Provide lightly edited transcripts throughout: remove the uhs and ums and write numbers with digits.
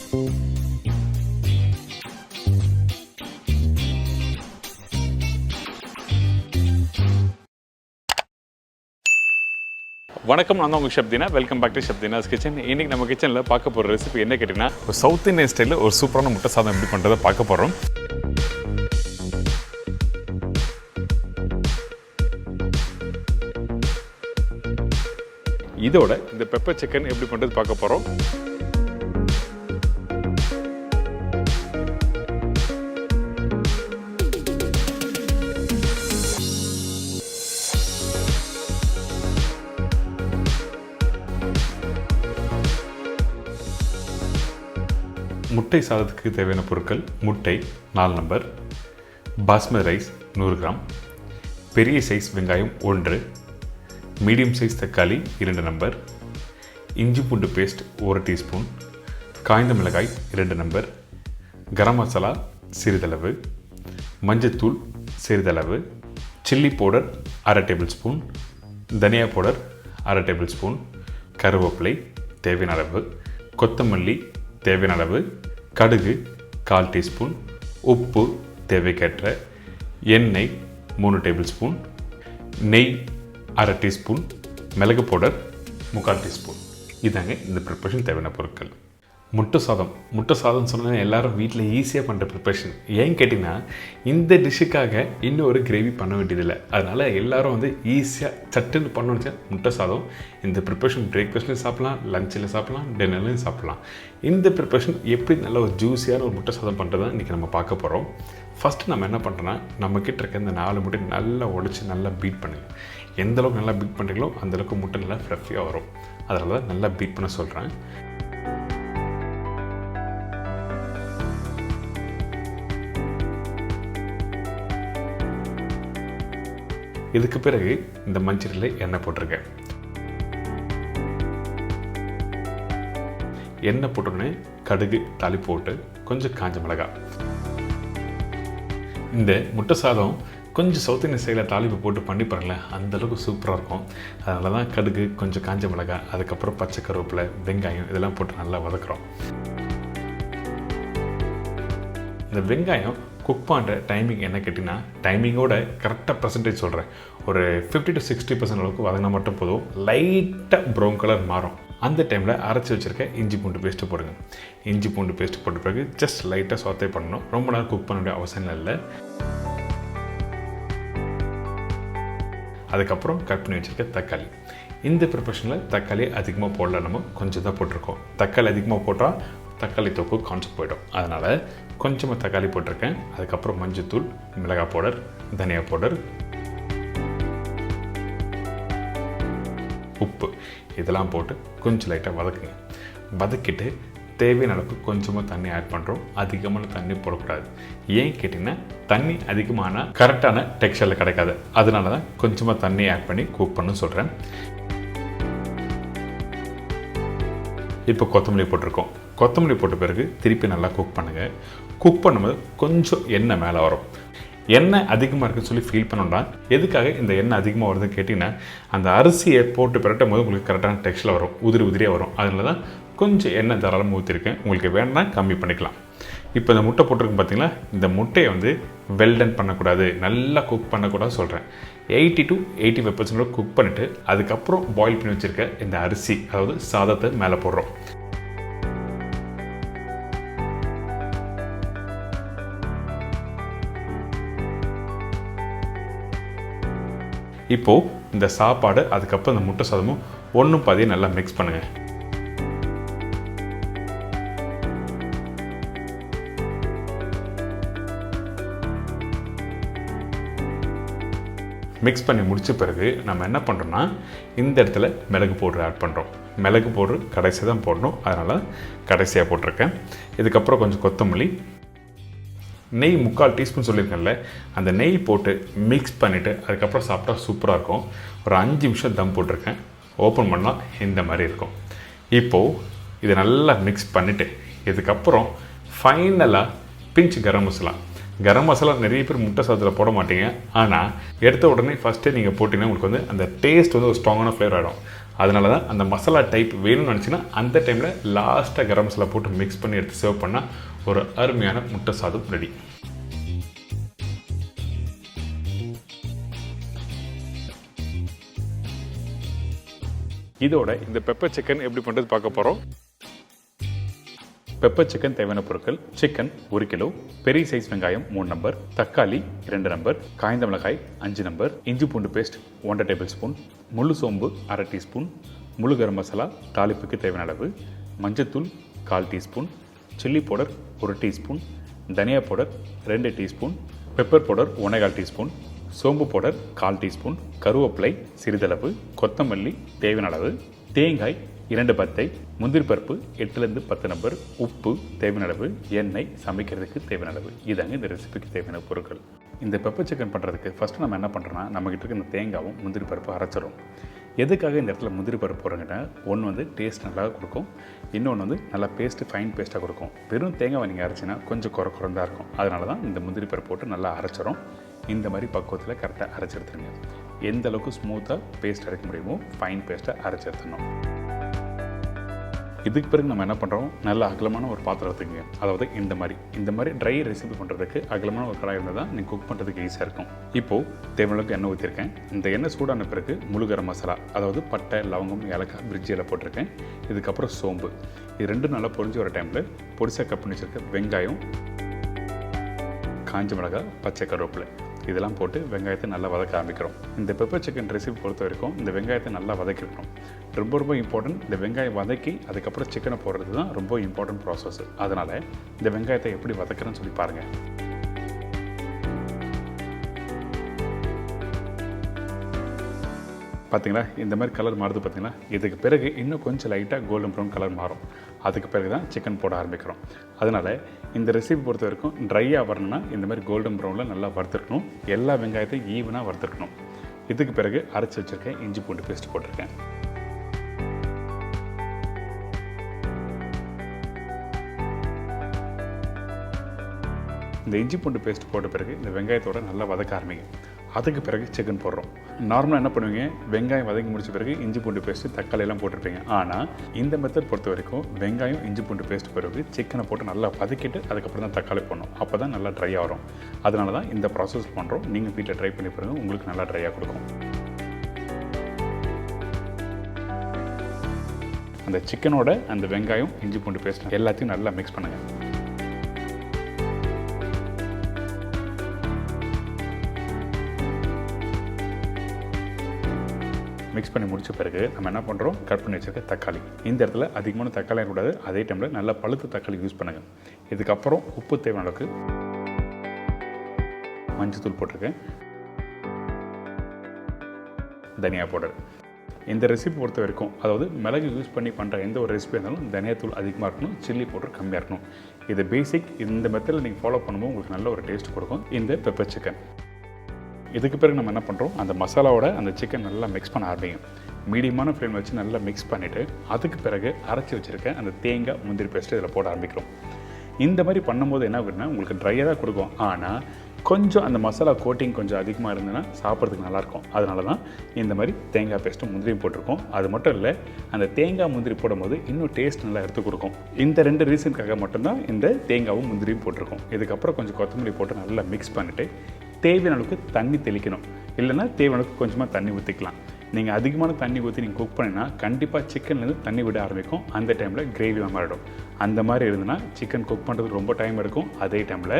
வணக்கம், நான் தான் உங்கள் Shabdina. Welcome back to Shabdina's kitchen. இன்றைக்கி நம்ம கிச்சனில் பார்க்க போகிற ரெசிபி என்ன கேட்டிங்கன்னா, ஒரு சவுத் இந்தியன் ஸ்டைலில் ஒரு சூப்பரான முட்டை சாதம் எப்படி பண்ணுறதை பார்க்க போகிறோம். இதோட இந்த பெப்பர் சிக்கன் எப்படி பண்ணுறது பார்க்க போகிறோம். முட்டை சாதத்துக்கு தேவையான பொருட்கள்: முட்டை 4 நம்பர், பாஸ்மதி ரைஸ் 100 கிராம், பெரிய சைஸ் வெங்காயம் 1, மீடியம் சைஸ் தக்காளி 2 நம்பர், இஞ்சி பூண்டு பேஸ்ட் 1 டீஸ்பூன், காய்ந்த மிளகாய் 2 நம்பர், கரம் மசாலா சிறிதளவு, மஞ்சத்தூள் சிறிதளவு, சில்லி பவுடர் 1/2 டேபிள் ஸ்பூன், தனியா பவுடர் 1/2 டேபிள் ஸ்பூன், கருவேப்பிலை தேவையான அளவு, கொத்தமல்லி தேவையான அளவு, கடுகு 1/4 டீஸ்பூன், உப்பு தேவைக்கேற்ற, எண்ணெய் 3 டேபிள் ஸ்பூன், நெய் 1/2 டீஸ்பூன், மிளகு பவுடர் 3/4 டீஸ்பூன். இதாங்க இந்த ப்ரிப்பரேஷன் தேவையான பொருட்கள். முட்டை சாதம் சொன்னால் எல்லோரும் வீட்டில் ஈஸியாக பண்ணுற ப்ரிப்பரேஷன். ஏன்னு கேட்டிங்கன்னா, இந்த டிஷ்ஷுக்காக இன்னும் ஒரு கிரேவி பண்ண வேண்டியதில்லை. அதனால் எல்லோரும் வந்து ஈஸியாக சட்டுன்னு பண்ணணுன்னு முட்டை சாதம். இந்த ப்ரிப்பரேஷன் பிரேக்ஃபாஸ்ட்லையும் சாப்பிட்லாம், லஞ்சில் சாப்பிட்லாம், டின்னர்லையும் சாப்பிட்லாம். இந்த ப்ரிப்பரேஷன் எப்படி நல்ல ஒரு ஜூஸியான ஒரு முட்டை சாதம் பண்ணுறதை இன்றைக்கி நம்ம பார்க்க போகிறோம். ஃபஸ்ட்டு நம்ம என்ன பண்ணுறோன்னா, நம்மக்கிட்ட இருக்க இந்த 4 முட்டை நல்லா உடைச்சி நல்லா பீட் பண்ணுங்கள். எந்தளவுக்கு நல்லா பீட் பண்ணுறீங்களோ அந்தளவுக்கு முட்டை நல்லா ஃப்ளஃபியாக வரும். அதனால தான் நல்லா பீட் பண்ண சொல்கிறேன். இதுக்கு பிறகு இந்த மஞ்சளில் எண்ணெய் போட்டிருக்கேன். எண்ணெய் போட்டோடனே கடுகு தாளி போட்டு கொஞ்சம் காஞ்ச மிளகாய். இந்த முட்டை சாதம் கொஞ்சம் சவுத் இந்தியன் ஸ்டைலில் தாளிப்பு போட்டு பண்ணி பாருங்களேன், அந்தளவுக்கு சூப்பராக இருக்கும். அதனால தான் கடுகு, கொஞ்சம் காஞ்ச மிளகாய், அதுக்கப்புறம் பச்சை கருவேப்பிலை, வெங்காயம் இதெல்லாம் போட்டு நல்லா வதக்குறோம். இந்த வெங்காயம் குக் பண்ணுற டைமிங் என்ன கேட்டிங்கன்னா, டைமிங்கோட கரெக்டாக பர்சன்டேஜ் சொல்கிறேன். ஒரு 50 to 60% அளவுக்கு வதங்கினா மட்டும் போதும். லைட்டாக ப்ரௌன் கலர் மாறும். அந்த டைமில் அரைச்சி வச்சுருக்க இஞ்சி பூண்டு பேஸ்ட்டு போடுங்க. இஞ்சி பூண்டு பேஸ்ட்டு போட்ட பிறகு ஜஸ்ட் லைட்டாக சாத்தே பண்ணணும். ரொம்ப நேரம் குக் பண்ண வேண்டிய அவசியம் இல்லை. அதுக்கப்புறம் கட் பண்ணி வச்சுருக்க தக்காளி. இந்த ப்ரிப்பரேஷனில் தக்காளி அதிகமாக போடல, நம்ம கொஞ்சம் தான் போட்டிருக்கோம். தக்காளி அதிகமாக போட்டால் தக்காளி தொக்கு கான்செப்ட் போய்டும். அதனால் கொஞ்சமாக தக்காளி போட்டிருக்கேன். அதுக்கப்புறம் மஞ்சத்தூள், மிளகாய் பவுடர், தனியா பவுடர், உப்பு இதெல்லாம் போட்டு கொஞ்சம் லைட்டாக வதக்குங்க. வதக்கிட்டு தேவையான அளவுக்கு கொஞ்சமாக தண்ணி ஆட் பண்ணுறோம். அதிகமான தண்ணி போடக்கூடாது. ஏன் கேட்டிங்கன்னா, தண்ணி அதிகமான கரெக்டான டெக்ஸ்சரில் கிடைக்காது. அதனால தான் கொஞ்சமாக தண்ணி ஆட் பண்ணி குக் பண்ண சொல்கிறேன். இப்போ கொத்தமல்லி போட்டிருக்கோம். கொத்தமல்லி போட்ட பிறகு திருப்பி நல்லா குக் பண்ணுங்கள். குக் பண்ணும்போது கொஞ்சம் எண்ணெய் மேலே வரும். எண்ணெய் அதிகமாக இருக்குன்னு சொல்லி ஃபீல் பண்ணோம்னா, எதுக்காக இந்த எண்ணெய் அதிகமாக வருதுன்னு கேட்டிங்கன்னா, அந்த அரிசியை போட்டு பிரட்டும் போது உங்களுக்கு கரெக்டான டெக்ஸ்சரில் வரும், உதிரியாக வரும். அதனால தான் கொஞ்சம் எண்ணெய் தாராளமாக ஊற்றிருக்கேன். உங்களுக்கு வேணும்னா கம்மி பண்ணிக்கலாம். இப்போ இந்த முட்டை போட்டிருக்கு பார்த்தீங்களா, இந்த முட்டையை வந்து வெல்டன் பண்ணக்கூடாது, நல்லா குக் பண்ணக்கூடாது சொல்கிறேன். 80 to 85% குக் பண்ணிவிட்டு அதுக்கப்புறம் பாயில் பண்ணி வச்சுருக்க இந்த அரிசி, அதாவது சாதத்தை மேலே போடுறோம். இப்போது இந்த சாப்பாடு அதுக்கப்புறம் இந்த முட்டை சாதமும் ஒன்றும் பாதியும் நல்லா மிக்ஸ் பண்ணுங்கள். மிக்ஸ் பண்ணி முடித்த பிறகு நம்ம என்ன பண்ணுறோன்னா, இந்த இடத்துல மிளகு பவுடர் ஆட் பண்ணுறோம். மிளகு பவுடர் கடைசியாக தான் போடணும், அதனால் கடைசியாக போட்டிருக்கேன். இதுக்கப்புறம் கொஞ்சம் கொத்தமல்லி, நெய் 3/4 டீஸ்பூன் சொல்லியிருக்கேன்ல, அந்த நெய் போட்டு மிக்ஸ் பண்ணிவிட்டு அதுக்கப்புறம் சாப்பிட்டா சூப்பராக இருக்கும். ஒரு 5 நிமிஷம் தம் போட்டிருக்கேன். ஓப்பன் பண்ணால் இந்த மாதிரி இருக்கும். இப்போது இதை நல்லா மிக்ஸ் பண்ணிவிட்டு இதுக்கப்புறம் ஃபைனலாக பிஞ்ச் கரம் மசாலா நிறைய பேர் முட்டை சாதத்தில் போட மாட்டீங்க. ஆனால் எடுத்த உடனே ஃபஸ்ட்டே நீங்கள் போட்டிங்கன்னா உங்களுக்கு வந்து அந்த டேஸ்ட் வந்து ஒரு ஸ்ட்ராங்கான ஃப்ளேவர் ஆகிடும். அதனால தான் அந்த மசாலா டைப் வேணும்னு நினச்சின்னா அந்த டைமில் லாஸ்ட்டாக கரம் மசாலா போட்டு மிக்ஸ் பண்ணி எடுத்து சர்வ் பண்ணால் ஒரு அருமையான முட்டை சாதம் ரெடி. இதோட இந்த பெப்பர் சிக்கன் எப்படி பண்ணுறது பார்க்க போகிறோம். பெப்பர் சிக்கன் தேவையான பொருட்கள்: சிக்கன் 1 கிலோ, பெரிய சைஸ் வெங்காயம் 3 நம்பர், தக்காளி 2 நம்பர், காய்ந்த மிளகாய் 5 நம்பர், இஞ்சி பூண்டு பேஸ்ட் 1 டேபிள் ஸ்பூன், முழு சோம்பு 1/2 டீஸ்பூன், முழு கரம் மசாலா தாளிப்புக்கு தேவையான அளவு, மஞ்சத்தூள் 1/4 டீஸ்பூன், சில்லி பவுடர் 1 டீஸ்பூன், தனியா powder 2 teaspoon, pepper powder 1/4 teaspoon, சோம்பு பவுடர் 1/4 டீஸ்பூன், கருவேப்பிலை சிறிதளவு, கொத்தமல்லி தேவையான அளவு, தேங்காய் 2 பத்தை, முந்திரி பருப்பு 8லேருந்து 10 நம்பர், உப்பு தேவையான அளவு, எண்ணெய் சமைக்கிறதுக்கு தேவையான அளவு. இதாங்க இந்த ரெசிபிக்கு தேவையான பொருட்கள். இந்த பெப்பர் சிக்கன் பண்ணுறதுக்கு ஃபஸ்ட்டு நம்ம என்ன பண்ணுறோன்னா, நம்மகிட்ட இருக்க இந்த தேங்காவும் முந்திரி பருப்பு அரைச்சிடும். எதுக்காக இந்த இடத்துல முந்திரி பருப்பு போடுறோங்கன்னா, ஒன்று வந்து டேஸ்ட் நல்லா கொடுக்கும், இன்னொன்று வந்து நல்லா பேஸ்ட்டு ஃபைன் பேஸ்ட்டாக கொடுக்கும். வெறும் தேங்காவை நீங்கள் அரைச்சின்னா கொஞ்சம் குறந்தான் இருக்கும். அதனால தான் இந்த முந்திரி பருப்பு போட்டு நல்லா அரைச்சிடும். இந்த மாதிரி பக்குவத்தில் கரெக்டாக அரைச்சி எடுத்துருங்க. எந்த அளவுக்கு ஸ்மூத்தாக பேஸ்ட் அரைக்க முடியுமோ ஃபைன் பேஸ்ட்டாக அரைச்சி எடுத்துடணும். இதுக்கு பிறகு நம்ம என்ன பண்ணுறோம், நல்ல அகலமான ஒரு பாத்திரத்துக்கு, அதாவது இந்த மாதிரி ட்ரை ரெசிபி பண்ணுறதுக்கு அகலமான ஒரு கடாய் இருந்தால் தான் நீங்கள் குக் பண்ணுறதுக்கு ஈஸியாக இருக்கும். இப்போது தேவையான அளவுக்கு எண்ணெய் ஊற்றிருக்கேன். இந்த எண்ணெய் சூடான பிறகு முழு கரம் மசாலா, அதாவது பட்டை, லவங்கம், ஏலக்காய், பிரிட்ஜி எல்லாம் போட்டிருக்கேன். இதுக்கப்புறம் சோம்பு. இது ரெண்டும் நல்லா பொரிஞ்சு வர டைமில் பொடிசாக கட் பண்ணி வச்சுருக்க வெங்காயம், காஞ்ச மிளகாய், பச்சை கருவேப்பிலை இதெல்லாம் போட்டு வெங்காயத்தை நல்லா வதக்க ஆரம்பிக்கிறோம். இந்த பெப்பர் சிக்கன் ரெசிபி பொறுத்த வரைக்கும் இந்த வெங்காயத்தை நல்லா வதக்கிடணும். ரொம்ப இம்பார்ட்டன்ட். இந்த வெங்காயம் வதக்கி அதுக்கப்புறம் சிக்கனை போடுறது தான் ரொம்ப இம்பார்ட்டன்ட் ப்ராசஸ். அதனால் இந்த வெங்காயத்தை எப்படி வதக்குறேன்னு சொல்லி பாருங்கள். பார்த்தீங்களா, இந்த மாதிரி கலர் மாறுது பார்த்தீங்களா. இதுக்கு பிறகு இன்னும் கொஞ்சம் லைட்டாக கோல்டன் ப்ரௌன் கலர் மாறும். அதுக்கு பிறகு தான் சிக்கன் போட ஆரம்பிக்கிறோம். அதனால் இந்த ரெசிபி பொறுத்த வரைக்கும் ட்ரையாக வரணும்னா இந்த மாதிரி கோல்டன் ப்ரௌனில் நல்லா வறுத்துருக்கணும். எல்லா வெங்காயத்தையும் ஈவனாக வறுத்துருக்கணும். இதுக்கு பிறகு அரைச்சி வச்சுருக்கேன் இஞ்சி பூண்டு பேஸ்ட் போட்டிருக்கேன். இந்த இஞ்சி பூண்டு பேஸ்ட் போட்ட பிறகு இந்த வெங்காயத்தோட நல்லா வதக்க ஆரம்பிங்க. அதுக்கு பிறகு சிக்கன் போடுறோம். நார்மலாக என்ன பண்ணுவீங்க, வெங்காயம் வதக்கி முடிச்ச பிறகு இஞ்சி பூண்டு பேஸ்ட்டு, தக்காளி எல்லாம் போட்டிருப்பீங்க. ஆனால் இந்த மெத்தட் பொறுத்த வரைக்கும் வெங்காயம் இஞ்சி பூண்டு பேஸ்ட் பிறகு சிக்கனை போட்டு நல்லா வதக்கிட்டு அதுக்கப்புறம் தான் தக்காளி போடணும். அப்போ தான் நல்லா ட்ரையாக வரும். அதனால தான் இந்த ப்ராசஸ் பண்ணுறோம். நீங்கள் வீட்டில் ட்ரை பண்ணி பாருங்க, உங்களுக்கு நல்லா ட்ரையாக கொடுக்கும். அந்த சிக்கனோட அந்த வெங்காயம் இஞ்சி பூண்டு பேஸ்ட் எல்லாத்தையும் நல்லா மிக்ஸ் பண்ணுங்கள். மிக்ஸ் பண்ணி முடிச்ச பிறகு நம்ம என்ன பண்ணுறோம், கட் பண்ணி வச்சுருக்க தக்காளி. இந்த இடத்துல அதிகமான தக்காளி இருக்கக்கூடாது. அதே டைமில் நல்லா பழுத்த தக்காளி யூஸ் பண்ணுங்கள். இதுக்கப்புறம் உப்பு தேவையான அளவுக்கு, மஞ்சத்தூள் போட்டிருக்கேன், தனியா பவுடர். இந்த ரெசிபி பொறுத்த வரைக்கும், அதாவது மிளகு யூஸ் பண்ணி பண்ணுற எந்த ஒரு ரெசிபி இருந்தாலும் தனியாத்தூள் அதிகமாக இருக்கணும், சில்லி பவுடர் கம்மியாக இருக்கணும். இது பேசிக். இந்த மெத்தடில் நீங்கள் ஃபாலோ பண்ணும்போது உங்களுக்கு நல்ல ஒரு டேஸ்ட் கொடுக்கும் இந்த பெப்பர் சிக்கன். இதுக்கு பிறகு நம்ம என்ன பண்ணுறோம், அந்த மசாலாவோட அந்த சிக்கன் நல்லா மிக்ஸ் பண்ண ஆரம்பிங்க. மீடியமான ஃப்ளேம் வச்சு நல்லா மிக்ஸ் பண்ணிவிட்டு அதுக்கு பிறகு அரைச்சி வச்சுருக்கேன் அந்த தேங்காய் முந்திரி பேஸ்ட்டு இதில் போட ஆரம்பிக்கிறோம். இந்த மாதிரி பண்ணும்போது என்ன ஆகுதுன்னா, உங்களுக்கு ட்ரையாக தான் கொடுக்கும். ஆனால் கொஞ்சம் அந்த மசாலா கோட்டிங் கொஞ்சம் அதிகமாக இருந்ததுன்னா சாப்பிட்றதுக்கு நல்லாயிருக்கும். அதனால தான் இந்த மாதிரி தேங்காய் பேஸ்ட்டும் முந்திரியும் போட்டிருக்கோம். அது மட்டும் இல்லை, அந்த தேங்காய் முந்திரி போடும்போது இன்னும் டேஸ்ட் நல்லா எடுத்து கொடுக்கும். இந்த 2 ரீசனுக்காக மட்டும்தான் இந்த தேங்காவும் முந்திரியும் போட்டிருக்கோம். இதுக்கப்புறம் கொஞ்சம் கொத்தமல்லி போட்டு நல்லா மிக்ஸ் பண்ணிவிட்டு தேவையான அளவுக்கு தண்ணி தெளிக்கணும். இல்லைன்னா தேவையான அளவுக்கு கொஞ்சமாக தண்ணி ஊற்றிக்கலாம். நீங்கள் அதிகமான தண்ணி ஊற்றி நீங்கள் குக் பண்ணினா கண்டிப்பாக சிக்கன்லேருந்து தண்ணி விட ஆரம்பிக்கும். அந்த டைமில் கிரேவியாக மாறிடும். அந்த மாதிரி இருந்ததுன்னா சிக்கன் குக் பண்ணுறதுக்கு ரொம்ப டைம் எடுக்கும். அதே டைமில்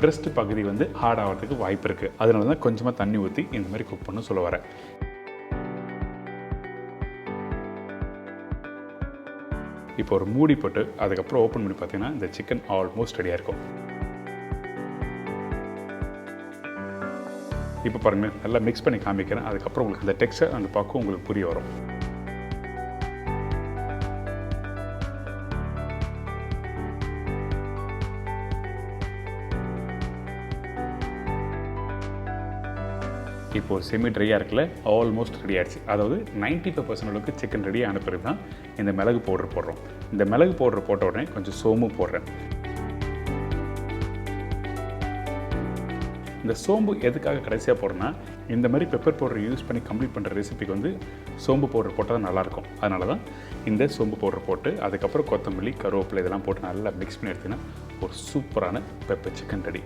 பிரெஸ்ட் பகுதி வந்து ஹார்ட் ஆகிறதுக்கு வாய்ப்பு இருக்குது. அதனால தான் கொஞ்சமாக தண்ணி ஊற்றி இந்த மாதிரி குக் பண்ண சொல்ல வரேன். இப்போ ஒரு மூடி போட்டு அதுக்கப்புறம் ஓப்பன் பண்ணி பார்த்தீங்கன்னா இந்த சிக்கன் ஆல்மோஸ்ட் ரெடியாக இருக்கும். இப்போ பாருங்கள், நல்லா மிக்ஸ் பண்ணி காமிக்கிறேன். அதுக்கப்புறம் உங்களுக்கு அந்த டெக்ஸ்சர் அந்த பக்கம் உங்களுக்கு புரிய வரும். இப்போது செமி ட்ரையாக இருக்குல்ல, ஆல்மோஸ்ட் ரெடி ஆகிடுச்சு. அதாவது 95% அளவுக்கு சிக்கன் ரெடி ஆன பிறகு தான் இந்த மிளகு பவுடர் போடுறோம். இந்த மிளகு பவுடர் போட்ட உடனே கொஞ்சம் சோம்பு போடுறேன். இந்த சோம்பு எதுக்காக கடைசியாக போடுறேன்னா, இந்த மாதிரி பெப்பர் பவுடர் யூஸ் பண்ணி கம்ப்ளீட் பண்ணுற ரெசிபிக்கு வந்து சோம்பு பவுடர் போட்டால் தான் நல்லாயிருக்கும். அதனால தான் இந்த சோம்பு பவுடர் போட்டு அதுக்கப்புறம் கொத்தமல்லி, கருவேப்பிலை இதெல்லாம் போட்டு நல்லா மிக்ஸ் பண்ணி எடுத்திங்கன்னா ஒரு சூப்பரான பெப்பர் சிக்கன் ரெடி.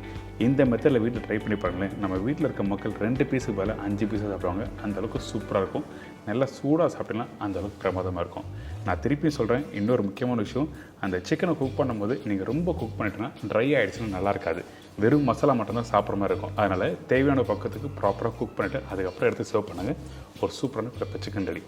இந்த மெத்தடில் வீட்டில் ட்ரை பண்ணி பாருங்களேன். நம்ம வீட்டில் இருக்க மக்கள் 2 பீஸுக்கு பதில் 5 பீஸாக சாப்பிடுவாங்க. அந்தளவுக்கு சூப்பராக இருக்கும். நல்லா சூடாக சாப்பிட்டீங்கன்னா அந்தளவுக்கு பிரமாதமாக இருக்கும். நான் திருப்பியும் சொல்கிறேன், இன்னொரு முக்கியமான விஷயம், அந்த சிக்கனை குக் பண்ணும்போது நீங்கள் ரொம்ப குக் பண்ணிட்டோன்னா ட்ரை ஆகிடுச்சுன்னா நல்லா இருக்காது. வெறும் மசாலா மட்டும்தான் சாப்பிட்ற மாதிரி இருக்கும். அதனால் தேவையான பக்கத்துக்கு ப்ராப்பராக குக் பண்ணிவிட்டு அதுக்கப்புறம் எடுத்து சர்வ் பண்ணுங்கள். ஒரு சூப்பரான பெப்பர் சிக்கன் ரெடி.